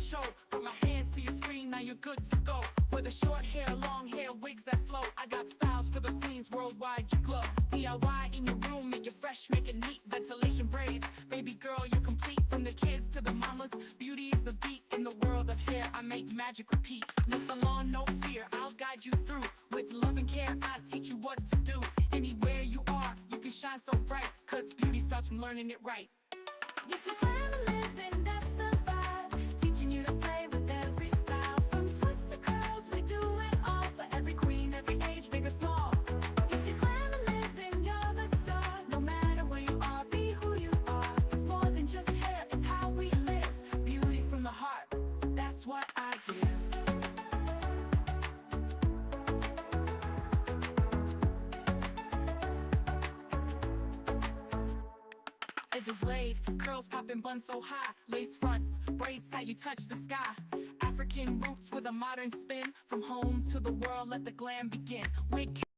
show. From my hands to your screen, now you're good to go. Whether short hair, long hair, wigs that flow, I got styles for the queens worldwide, you glow. DIY in your room, make it fresh, make it neat. Ventilation braids, baby girl, you're complete. From the kids to the mamas, beauty is the beat. In the world of hair, I make magic repeat. No salon, no fear, I'll guide you through. With love and care, I teach you what to do. Anywhere you are, you can shine so bright, cause beauty starts from learning it right. Gifted glamour living, that's the vibe. Teaching you to slay with every style. From twists to curls, we do it all. For every queen, every age, big or small. Gifted glamour living, you're the star. No matter where you are, be who you are. It's more than just hair, it's how we live. Beauty from the heart, that's what I give. Edges laid, curls popping, buns so high. Lace fronts, braids tight, you touch the sky. African roots with a modern spin. From home to the world, let the glam begin. Wig